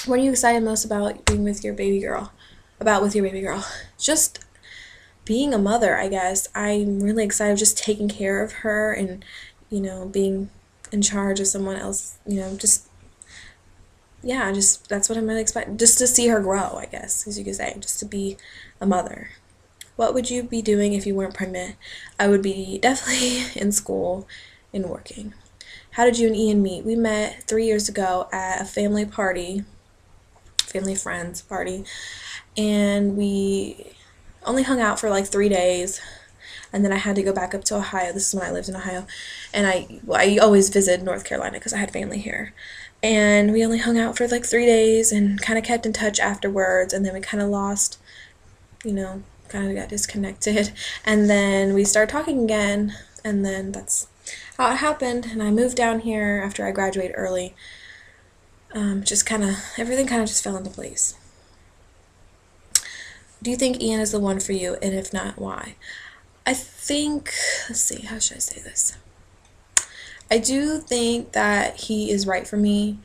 What are you excited most about being with your baby girl? About with your baby girl? Just being a mother, I guess. I'm really excited of just taking care of her and, being in charge of someone else, just, yeah, just, that's what I'm really excited. Just to see her grow, I guess, as you could say, just to be a mother. What would you be doing if you weren't pregnant? I would be definitely in school and working. How did you and Ian meet? We met 3 years ago at a family party, family friends party, and we only hung out for like 3 days. And then I had to go back up to Ohio. This is when I lived in Ohio, and I always visited North Carolina because I had family here. And we only hung out for like 3 days and kind of kept in touch afterwards. And then we kind of lost, kind of got disconnected. And then we started talking again, and then that's how it happened. And I moved down here after I graduated early. Just kind of everything kind of just fell into place. Do you think Ian is the one for you, and if not, why? I think, let's see, how should I say this? I do think that he is right for me.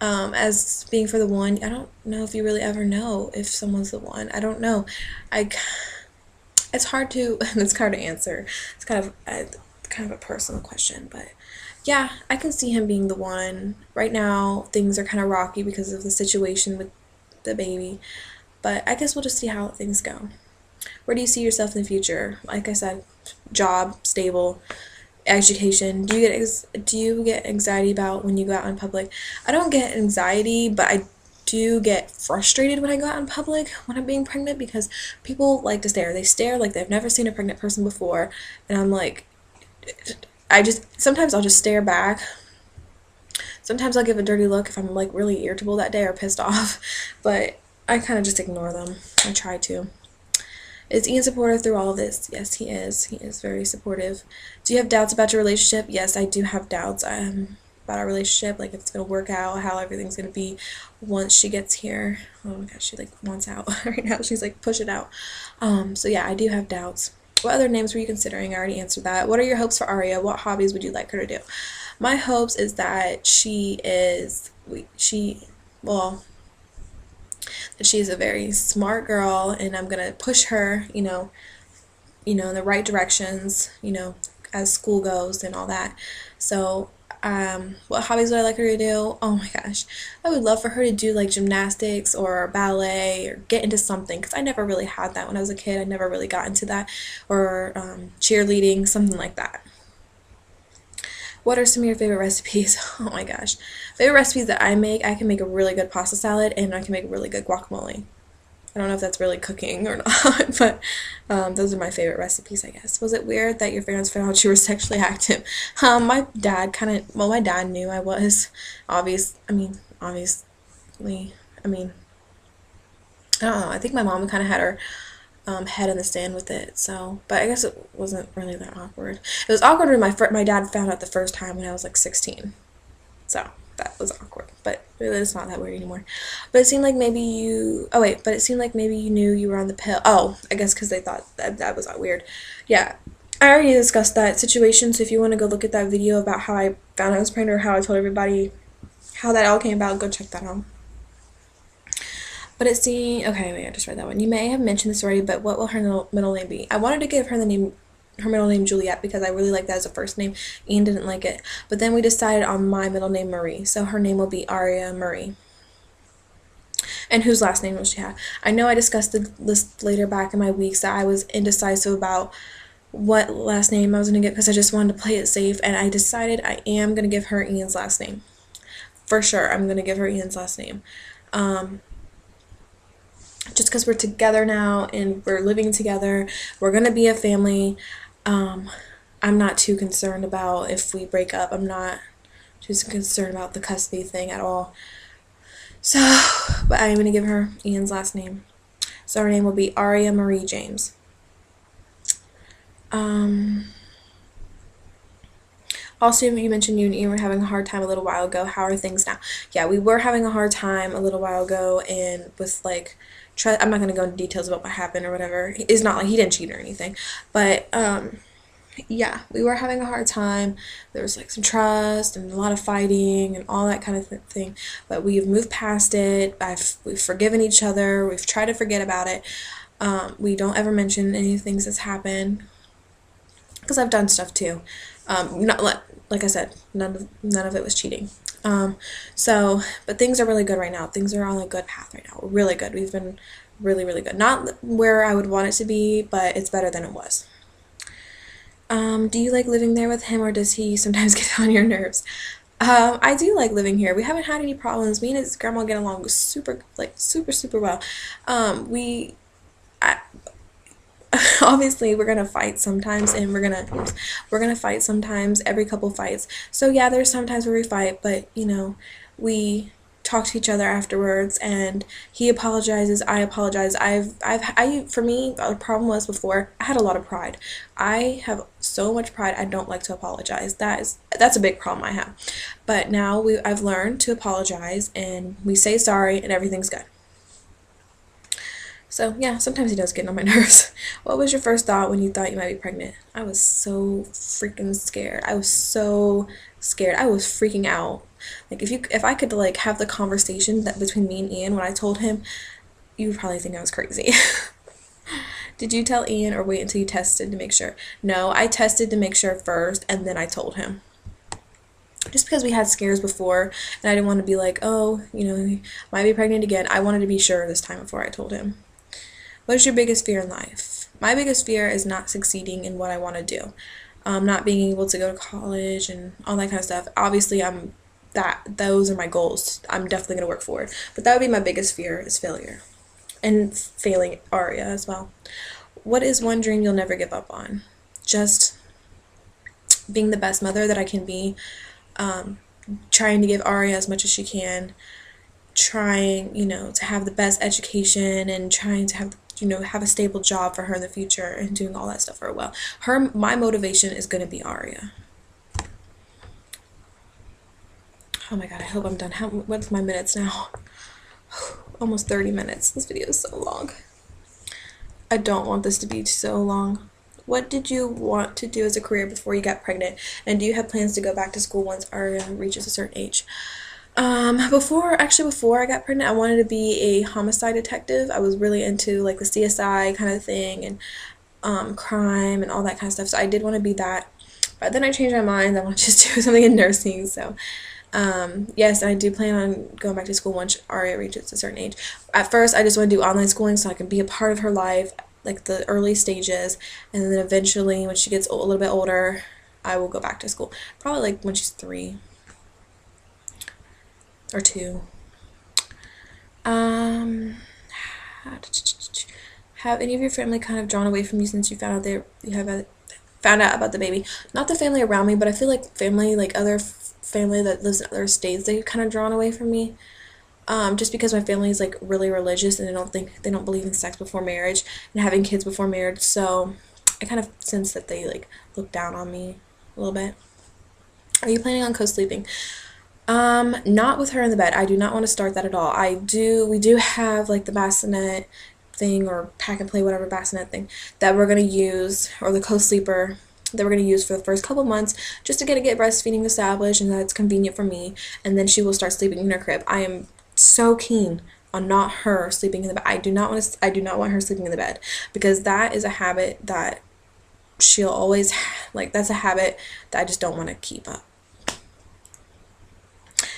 As being for the one, I don't know if you really ever know if someone's the one. I don't know. I, it's hard to, it's hard to answer. It's kind of a personal question, but yeah, I can see him being the one. Right now, things are kind of rocky because of the situation with the baby, but I guess we'll just see how things go. Where do you see yourself in the future? Like I said, job, stable, education. Do you get anxiety about when you go out in public? I don't get anxiety, but I do get frustrated when I go out in public when I'm being pregnant because people like to stare. They stare like they've never seen a pregnant person before, and I'm like, sometimes I'll just stare back. Sometimes I'll give a dirty look if I'm like really irritable that day or pissed off, but I kind of just ignore them. I try to. Is Ian supportive through all of this? Yes, he is. He is very supportive. Do you have doubts about your relationship? Yes, I do have doubts about our relationship, like if it's going to work out, how everything's going to be once she gets here. Oh my gosh, she like wants out right now. She's like, push it out. So yeah, I do have doubts. What other names were you considering? I already answered that. What are your hopes for Aria? What hobbies would you like her to do? My hopes is that well, that she's a very smart girl, and I'm gonna push her, in the right directions, as school goes and all that. So, what hobbies would I like her to do? Oh my gosh, I would love for her to do like gymnastics or ballet or get into something because I never really had that when I was a kid. I never really got into that, or cheerleading, something like that. What are some of your favorite recipes? Oh my gosh. Favorite recipes that I can make a really good pasta salad and I can make a really good guacamole. I don't know if that's really cooking or not, but those are my favorite recipes, I guess. Was it weird that your parents found out you were sexually active? My dad knew I was. Obviously, I mean, I don't know. I think my mom kind of had her head in the sand with it. So, but I guess it wasn't really that awkward. It was awkward when my dad found out the first time when I was like 16. So that was awkward, but really it's not that weird anymore. But it seemed like maybe you. Oh wait, but it seemed like maybe you knew you were on the pill. Oh, I guess because they thought that was weird. Yeah. I already discussed that situation, so if you want to go look at that video about how I found I was pregnant or how I told everybody how that all came about, go check that out. But it seemed okay. Wait, I just read that one. You may have mentioned this already, but what will her middle name be? I wanted to give her middle name Juliet because I really like that as a first name. Ian didn't like it, but then we decided on my middle name Marie, so her name will be Aria Marie. And whose last name will she have? I know I discussed this later back in my weeks that I was indecisive about what last name I was going to get because I just wanted to play it safe, and I decided I am going to give her Ian's last name. For sure, I'm going to give her Ian's last name. Just because we're together now and we're living together, we're going to be a family. I'm not too concerned about if we break up. I'm not too concerned about the custody thing at all. So, but I'm going to give her Ian's last name. So her name will be Aria Marie James. Also, you mentioned you and Ian were having a hard time a little while ago. How are things now? Yeah, we were having a hard time a little while ago, and with like, I'm not going to go into details about what happened or whatever. It's not like he didn't cheat or anything, but Yeah, we were having a hard time. There was like some trust and a lot of fighting and all that kind of thing. But we've moved past it. We've forgiven each other. We've tried to forget about it. We don't ever mention any things that's happened because I've done stuff too. Not like I said, none of it was cheating. Um, but things are really good right now. Things are on a good path right now. We're really good. We've been really, really good. Not where I would want it to be, but it's better than it was. Do you like living there with him, or does he sometimes get on your nerves? I do like living here. We haven't had any problems. Me and his grandma get along super, like super, super well. We I, obviously we're gonna fight sometimes, and we're gonna fight sometimes, every couple fights. So yeah, there's sometimes where we fight, but we talk to each other afterwards, and he apologizes, I apologize. For me, the problem was before I had a lot of pride. I have so much pride, I don't like to apologize. That's a big problem I have. But now I've learned to apologize, and we say sorry, and everything's good. So yeah, sometimes he does get on my nerves. What was your first thought when you thought you might be pregnant? I was so freaking scared. I was so scared. I was freaking out. Like if I could like have the conversation that between me and Ian when I told him, you would probably think I was crazy. Did you tell Ian or wait until you tested to make sure? No, I tested to make sure first and then I told him. Just because we had scares before and I didn't want to be like, oh, might be pregnant again. I wanted to be sure this time before I told him. What is your biggest fear in life? My biggest fear is not succeeding in what I want to do. Not being able to go to college and all that kind of stuff. Obviously, those are my goals. I'm definitely going to work for it. But that would be my biggest fear, is failure. And failing Aria as well. What is one dream you'll never give up on? Just being the best mother that I can be. Trying to give Aria as much as she can. Trying, to have the best education, and trying to have a stable job for her in the future, and doing all that stuff for her well. My motivation is going to be Aria. Oh my god, I hope I'm done. What's my minutes now? Almost 30 minutes. This video is so long. I don't want this to be so long. What did you want to do as a career before you got pregnant? And do you have plans to go back to school once Aria reaches a certain age? Before I got pregnant, I wanted to be a homicide detective. I was really into like the CSI kind of thing, and crime and all that kind of stuff. So I did want to be that. But then I changed my mind. I want to just do something in nursing. So yes, I do plan on going back to school once Aria reaches a certain age. At first, I just want to do online schooling so I can be a part of her life, like the early stages, and then eventually, when she gets a little bit older, I will go back to school. Probably like when she's 3 or 2. Have any of your family kind of drawn away from you since you found out about the baby? Not the family around me, but I feel like family, like other family that lives in other states, they've kind of drawn away from me. Just because my family is like really religious, and they don't believe in sex before marriage and having kids before marriage. So I kind of sense that they like look down on me a little bit. Are you planning on co-sleeping? Not with her in the bed. I do not want to start that at all. We do have like the bassinet thing, or pack and play, whatever bassinet thing that we're going to use, or the co-sleeper that we're going to use for the first couple months, just to get breastfeeding established and that it's convenient for me, and then she will start sleeping in her crib. I am so keen on not her sleeping in the bed. I do not want her sleeping in the bed, because that is a habit that she'll always like. That's a habit that I just don't want to keep up.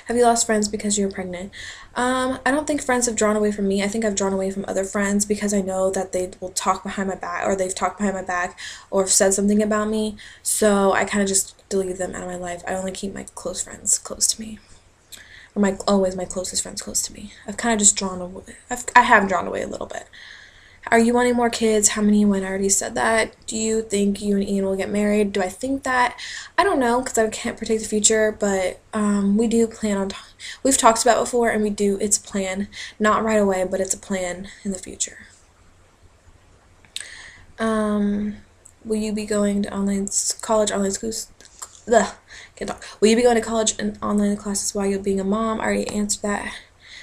Have you lost friends because you were pregnant? I don't think friends have drawn away from me. I think I've drawn away from other friends because I know that they will talk behind my back, or they've talked behind my back, or have said something about me. So I kind of just delete them out of my life. I only keep my close friends close to me. Or always my closest friends close to me. I've kind of just drawn away. I have drawn away a little bit. Are you wanting more kids? How many and when? I already said that. Do you think you and Ian will get married? Do I think that? I don't know, because I can't predict the future, but we do plan on, we've talked about it before, and it's a plan. Not right away, but it's a plan in the future. Will you be going to college online schools? Ugh, can't talk. Will you be going to college and online classes while you're being a mom? I already answered that.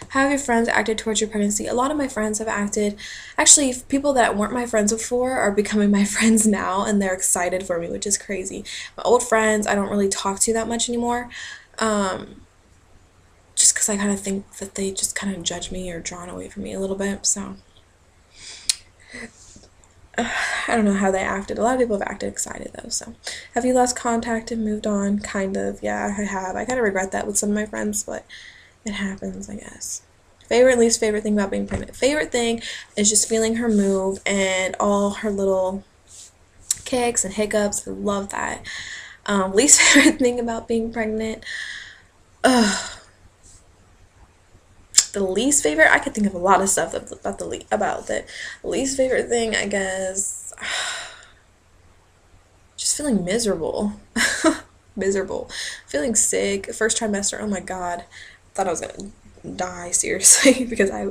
How have your friends acted towards your pregnancy? A lot of my friends have acted, actually, people that weren't my friends before are becoming my friends now, and they're excited for me, which is crazy. My old friends, I don't really talk to that much anymore, um, just because I kind of think that they just kind of judge me or drawn away from me a little bit. So I don't know how they acted. A lot of people have acted excited though. So, have you lost contact and moved on? Kind of. Yeah, I have. I kind of regret that with some of my friends, but it happens, I guess. Favorite, least favorite thing about being pregnant. Favorite thing is just feeling her move and all her little kicks and hiccups. I love that. Least favorite thing about being pregnant. Ugh. The least favorite, I could think of a lot of stuff about the least favorite thing, I guess. Just feeling miserable. Miserable. Feeling sick. First trimester, oh my god. Thought I was gonna die, seriously, because I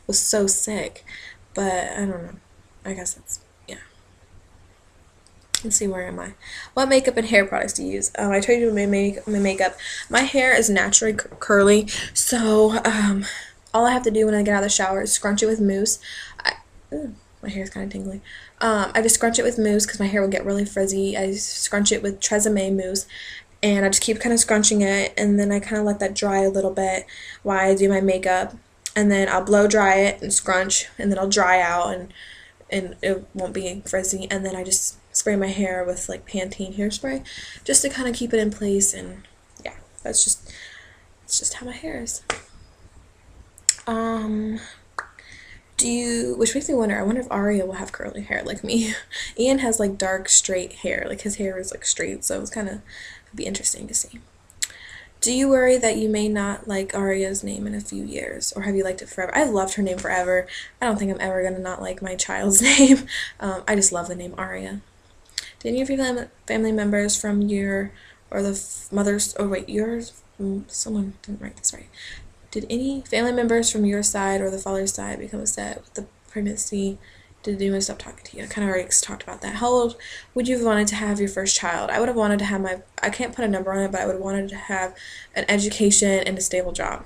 was so sick. But I don't know. I guess that's, yeah. Let's see, where am I? What makeup and hair products do you use? I told you my makeup. My hair is naturally curly, so all I have to do when I get out of the shower is scrunch it with mousse. Ooh, my hair is kind of tingly. I just scrunch it with mousse because my hair will get really frizzy. I scrunch it with Tresemme mousse, and I just keep kind of scrunching it, and then I kind of let that dry a little bit while I do my makeup, and then I'll blow dry it and scrunch, and then I'll dry out, and it won't be frizzy, and then I just spray my hair with like Pantene hairspray just to kind of keep it in place, and yeah, it's just how my hair is. Um, which makes me wonder, I wonder if Aria will have curly hair like me. Ian has like dark, straight hair. Like his hair is like straight, so it'd be interesting to see. Do you worry that you may not like Aria's name in a few years, or have you liked it forever? I've loved her name forever. I don't think I'm ever gonna not like my child's name. I just love the name Aria. Do any of your family members from your, or the mother's, oh wait, yours, someone didn't write this right. Did any family members from your side or the father's side become upset with the pregnancy? Did anyone stop talking to you? I kind of already talked about that. How old would you have wanted to have your first child? I would have wanted to have I can't put a number on it, but I would have wanted to have an education and a stable job.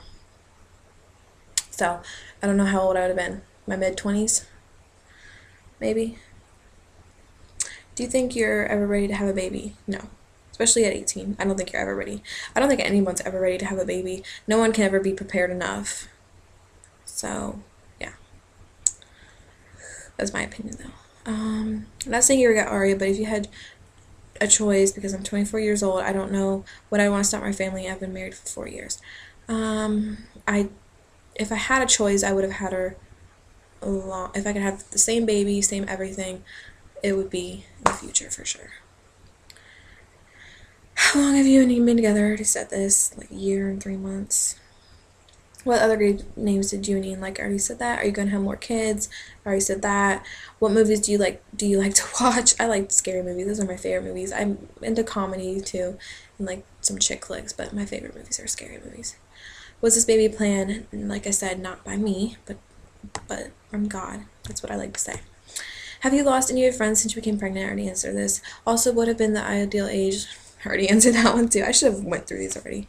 So, I don't know how old I would have been. My mid-20s, maybe? Do you think you're ever ready to have a baby? No. Especially at 18. I don't think you're ever ready. I don't think anyone's ever ready to have a baby. No one can ever be prepared enough. So, yeah. That's my opinion, though. I'm not saying you regret Aria, but if you had a choice, because I'm 24 years old, I don't know what I want to start my family. I've been married for 4 years. I if I had a choice, I would have had her if I could have the same baby, same everything, it would be in the future for sure. How long have you and he been together? I already said this, like a year and 3 months. What other great names did you and Ian like? I already said that. Are you gonna have more kids? I already said that. What movies do you like? Do you like to watch? I like scary movies. Those are my favorite movies. I'm into comedy too, and like some chick flicks. But my favorite movies are scary movies. Was this baby planned? Like I said, not by me, but from God. That's what I like to say. Have you lost any of your friends since you became pregnant? I already answered this. Also, what have been the ideal age? I already answered that one too. I should have went through these already.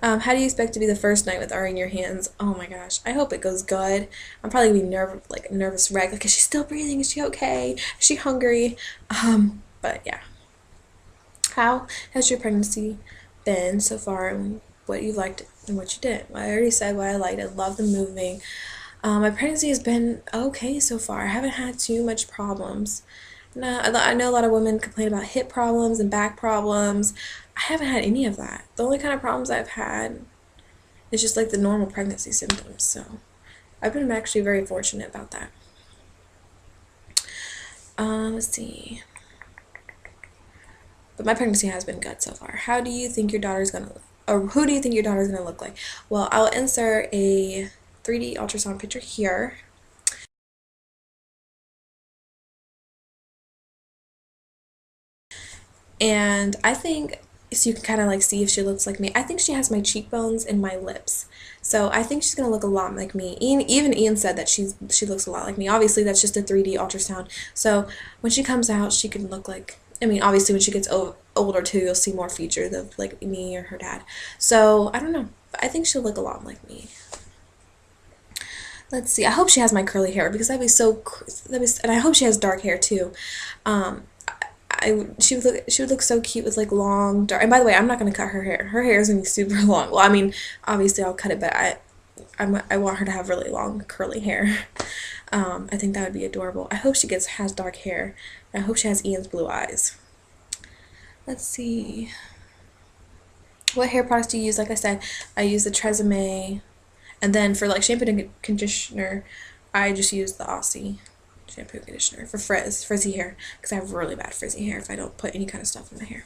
How do you expect to be the first night with Ari in your hands? Oh my gosh, I hope it goes good. I'm probably gonna be nervous wreck. Like, is she still breathing? Is she okay? Is she hungry? But yeah. How has your pregnancy been so far, and what you liked and what you didn't? Well, I already said what I liked. I love the moving. My pregnancy has been okay so far. I haven't had too much problems. No, I know a lot of women complain about hip problems and back problems. I haven't had any of that. The only kind of problems I've had is just like the normal pregnancy symptoms. So I've been actually very fortunate about that. Let's see. But my pregnancy has been good so far. How do you think your daughter's gonna, or who do you think your daughter's gonna look like? Well, I'll insert a 3D ultrasound picture here. And I think, so you can kind of like see if she looks like me. I think she has my cheekbones and my lips. So I think she's going to look a lot like me. Even Ian said that she looks a lot like me. Obviously, that's just a 3D ultrasound. So when she comes out, she can look like, I mean, obviously when she gets older too, you'll see more features of like me or her dad. So I don't know. But I think she'll look a lot like me. Let's see. I hope she has my curly hair because and I hope she has dark hair too. Um, she would look so cute with like long dark. And by the way, I'm not gonna cut her hair. Her hair is gonna be super long. Well, I mean, obviously I'll cut it, but I want her to have really long curly hair. I think that would be adorable. I hope has dark hair. And I hope she has Ian's blue eyes. Let's see. What hair products do you use? Like I said, I use the Tresemme, and then for like shampoo and conditioner, I just use the Aussie shampoo and conditioner for frizzy hair, because I have really bad frizzy hair if I don't put any kind of stuff in my hair.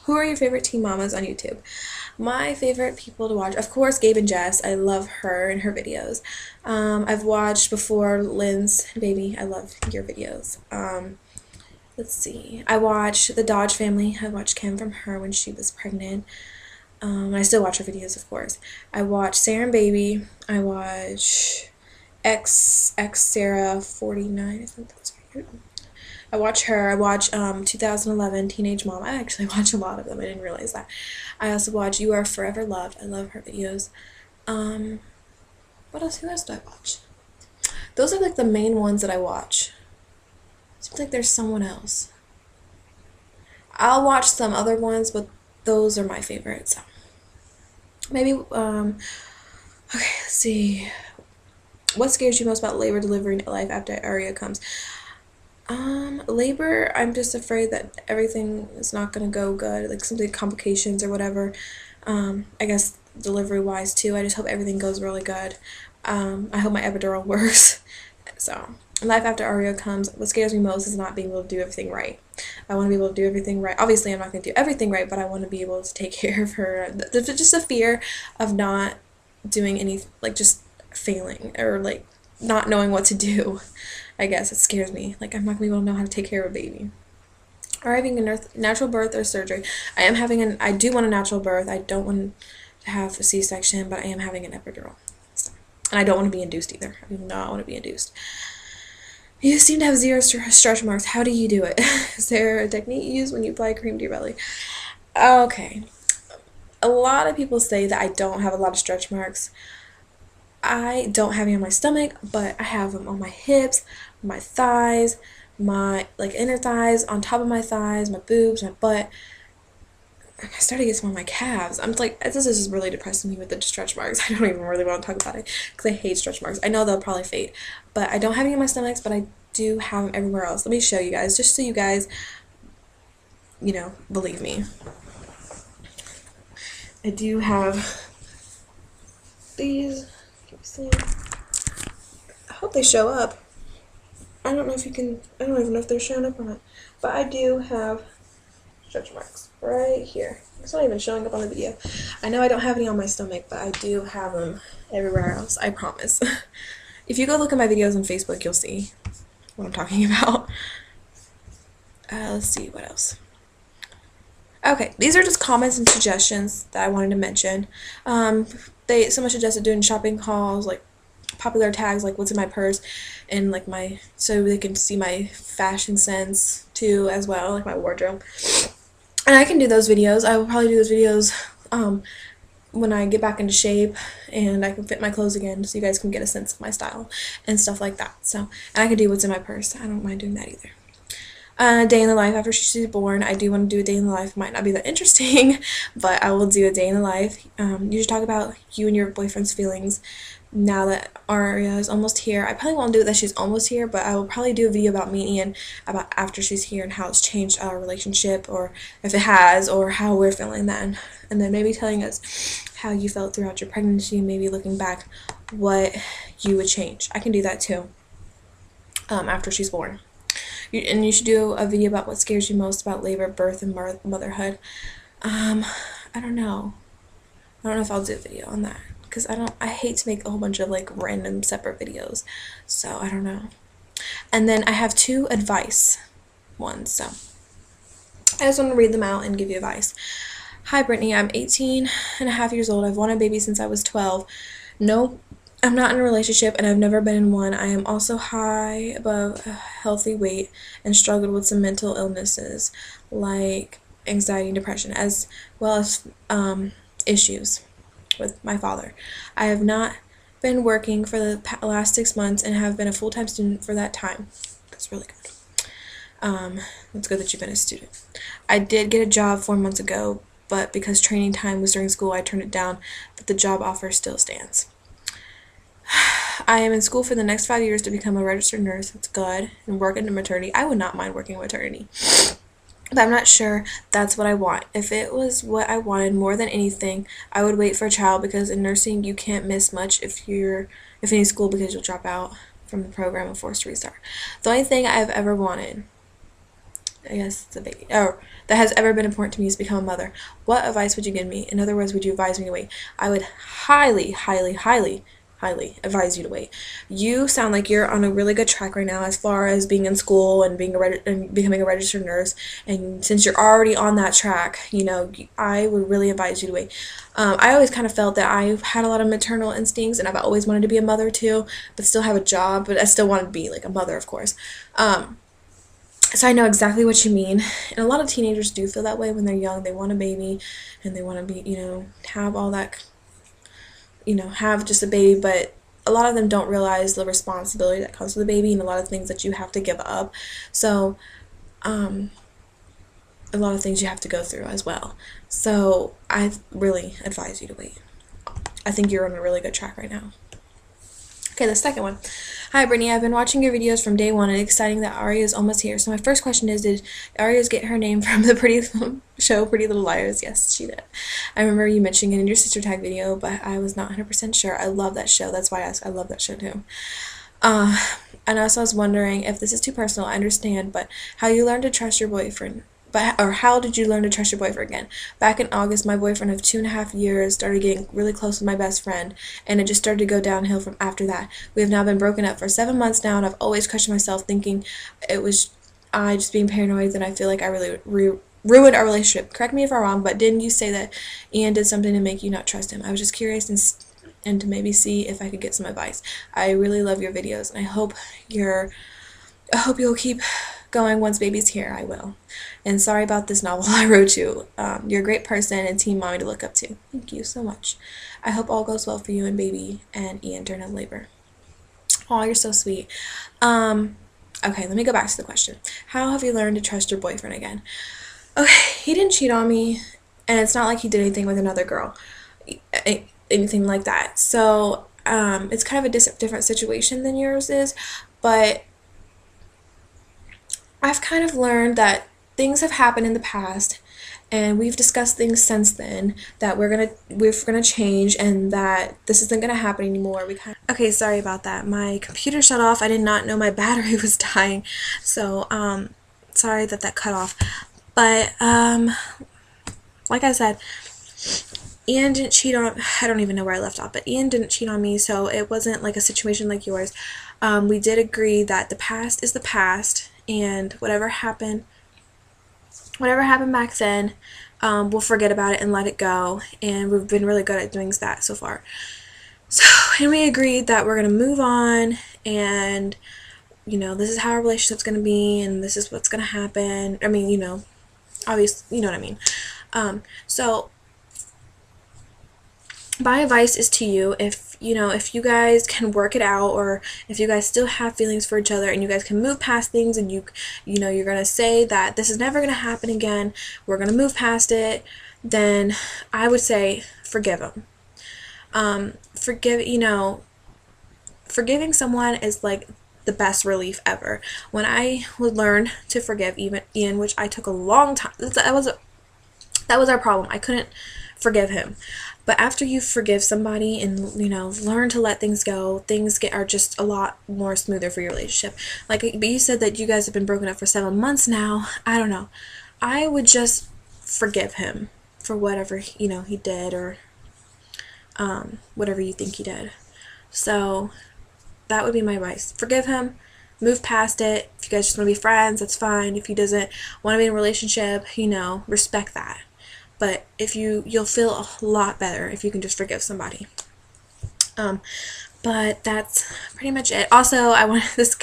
Who are your favorite teen mamas on YouTube? My favorite people to watch, of course, Gabe and Jess. I love her and her videos. I've watched before Lynn's Baby. I love your videos. Let's see. I watched the Dodge family. I watched Kim from her when she was pregnant. I still watch her videos, of course. I watch Sarah and Baby. I watch X Sarah 49. I think that's right. I watch her. I watch 2011 Teenage Mom. I actually watch a lot of them. I didn't realize that. I also watch You Are Forever Loved. I love her videos. What else? Who else do I watch? Those are like the main ones that I watch. Seems like there's someone else. I'll watch some other ones, but those are my favorites. Maybe, okay, let's see. What scares you most about labor, delivery, life after Aria comes? Labor, I'm just afraid that everything is not gonna go good, like some complications or whatever. I guess delivery-wise too. I just hope everything goes really good. I hope my epidural works. So, life after Aria comes, what scares me most is not being able to do everything right. I want to be able to do everything right. Obviously, I'm not going to do everything right, but I want to be able to take care of her. There's just a fear of not doing any, like, just failing or, like, not knowing what to do. I guess it scares me. Like, I'm not going to be able to know how to take care of a baby. Or having a natural birth or surgery. I do want a natural birth. I don't want to have a C-section, but I am having an epidural. So, and I don't want to be induced either. I do not want to be induced. You seem to have zero stretch marks. How do you do it? Is there a technique you use when you apply cream to your belly? Okay. A lot of people say that I don't have a lot of stretch marks. I don't have any on my stomach, but I have them on my hips, my thighs, my like inner thighs, on top of my thighs, my boobs, my butt. I started to get some on my calves. I'm like, this is really depressing me with the stretch marks. I don't even really want to talk about it because I hate stretch marks. I know they'll probably fade, but I don't have any on my stomachs, but I do have them everywhere else. Let me show you guys, just so you guys, believe me. I do have these. Can you see? I hope they show up. I don't even know if they're showing up or not, but I do have stretch marks right here. It's not even showing up on the video. I know I don't have any on my stomach, but I do have them everywhere else, I promise. If you go look at my videos on Facebook, you'll see what I'm talking about. Let's see, what else? Okay, these are just comments and suggestions that I wanted to mention. Someone suggested doing shopping hauls, like popular tags, like what's in my purse, and like so they can see my fashion sense too, as well, like my wardrobe. And I can do those videos. I will probably do those videos when I get back into shape and I can fit my clothes again, so you guys can get a sense of my style and stuff like that. So, and I can do what's in my purse. I don't mind doing that either. Day in the life after she's born. I do want to do a day in the life. Might not be that interesting, but I will do a day in the life. You just talk about you and your boyfriend's feelings now that Aria is almost here. I probably won't do it that she's almost here, but I will probably do a video about me and Ian about after she's here and how it's changed our relationship, or if it has, or how we're feeling then. And then maybe telling us how you felt throughout your pregnancy, maybe looking back what you would change. I can do that too after she's born. And you should do a video about what scares you most about labor, birth, and motherhood. I don't know. I don't know if I'll do a video on that, because I hate to make a whole bunch of like random separate videos, so I don't know. And then I have 2 advice ones, so I just want to read them out and give you advice. Hi Brittany, I'm 18 and a half years old. I've wanted a baby since I was 12. No, I'm not in a relationship and I've never been in one. I am also high above a healthy weight and struggled with some mental illnesses like anxiety and depression, as well as issues with my father. I have not been working for the last 6 months and have been a full-time student for that time. That's really good. It's good that you've been a student. I did get a job 4 months ago, but because training time was during school, I turned it down, but the job offer still stands. I am in school for the next 5 years to become a registered nurse. That's good. And work into maternity. I would not mind working maternity. But I'm not sure that's what I want. If it was what I wanted more than anything, I would wait for a child, because in nursing you can't miss much if any school, because you'll drop out from the program and forced to restart. The only thing I've ever wanted, I guess it's a baby, that has ever been important to me is become a mother. What advice would you give me? In other words, would you advise me to wait? I would highly, highly, highly advise you to wait. You sound like you're on a really good track right now as far as being in school and becoming a registered nurse. And since you're already on that track, I would really advise you to wait. I always kind of felt that I had a lot of maternal instincts, and I've always wanted to be a mother too, but still have a job. But I still wanted to be like a mother, of course. So I know exactly what you mean. And a lot of teenagers do feel that way when they're young. They want a baby, and they want to be, have all that. Have just a baby, but a lot of them don't realize the responsibility that comes with a baby and a lot of things that you have to give up. So, a lot of things you have to go through as well. So, I really advise you to wait. I think you're on a really good track right now. Okay, the second one. Hi, Brittany. I've been watching your videos from day one, and it's exciting that Aria is almost here. So my first question is, did Aria get her name from the pretty little show, Pretty Little Liars? Yes, she did. I remember you mentioning it in your sister tag video, but I was not 100% sure. I love that show. That's why I asked. I love that show too. And also I was wondering, if this is too personal, I understand, but how you learned to trust your boyfriend. How did you learn to trust your boyfriend again? Back in August, my boyfriend of 2.5 years started getting really close with my best friend, and it just started to go downhill from after that. We have now been broken up for 7 months now, and I've always questioned myself, thinking it was I just being paranoid, and I feel like I really ruined our relationship. Correct me if I'm wrong, but didn't you say that Ian did something to make you not trust him? I was just curious and to maybe see if I could get some advice. I really love your videos, and I hope you'll keep going once baby's here. I will. And sorry about this novel I wrote you. You're a great person and teen mommy to look up to. Thank you so much. I hope all goes well for you and baby and Ian during labor. Oh, you're so sweet. Okay, let me go back to the question. How have you learned to trust your boyfriend again? Okay, he didn't cheat on me, and it's not like he did anything with another girl. Anything like that. So, it's kind of a different situation than yours is, but I've kind of learned that things have happened in the past, and we've discussed things since then that we're gonna change, and that this isn't gonna happen anymore. Okay, sorry about that. My computer shut off. I did not know my battery was dying, so sorry that cut off. But like I said, Ian didn't cheat on. I don't even know where I left off, but Ian didn't cheat on me, so it wasn't like a situation like yours. We did agree that the past is the past, and whatever happened back then, we'll forget about it and let it go, and we've been really good at doing that so far. So, and we agreed that we're going to move on, and, this is how our relationship's going to be, and this is what's going to happen. I mean, obviously, you know what I mean. So, my advice is to you, if you guys can work it out, or if you guys still have feelings for each other and you guys can move past things, and you're going to say that this is never going to happen again, we're going to move past it, then I would say forgive them. Forgiving someone is like the best relief ever. When I would learn to forgive even Ian, which I took a long time, that was our problem. I couldn't forgive him. But after you forgive somebody and, learn to let things go, things are just a lot more smoother for your relationship. But you said that you guys have been broken up for 7 months now. I don't know. I would just forgive him for whatever, he did, or whatever you think he did. So that would be my advice. Forgive him. Move past it. If you guys just want to be friends, that's fine. If he doesn't want to be in a relationship, respect that. But if you'll feel a lot better if you can just forgive somebody. But that's pretty much it. Also, I wanted this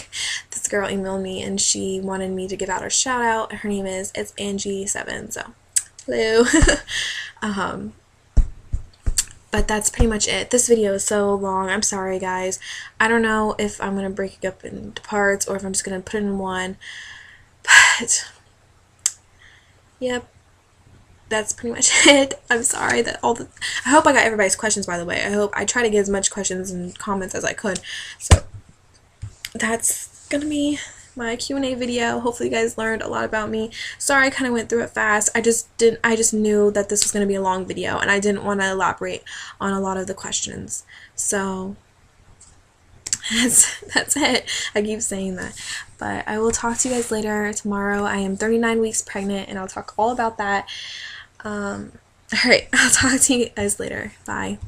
girl emailed me, and she wanted me to give out her shout out. Her name is Angie7. So, hello. But that's pretty much it. This video is so long. I'm sorry, guys. I don't know if I'm going to break it up into parts or if I'm just going to put it in one. But, yep. That's pretty much it. I'm sorry that I hope I got everybody's questions, by the way. I hope I try to get as much questions and comments as I could. So that's gonna be my Q&A video. Hopefully you guys learned a lot about me. Sorry I kind of went through it fast. I just knew that this was gonna be a long video and I didn't want to elaborate on a lot of the questions. So that's it. I keep saying that. But I will talk to you guys later. Tomorrow I am 39 weeks pregnant and I'll talk all about that. Alright, I'll talk to you guys later. Bye.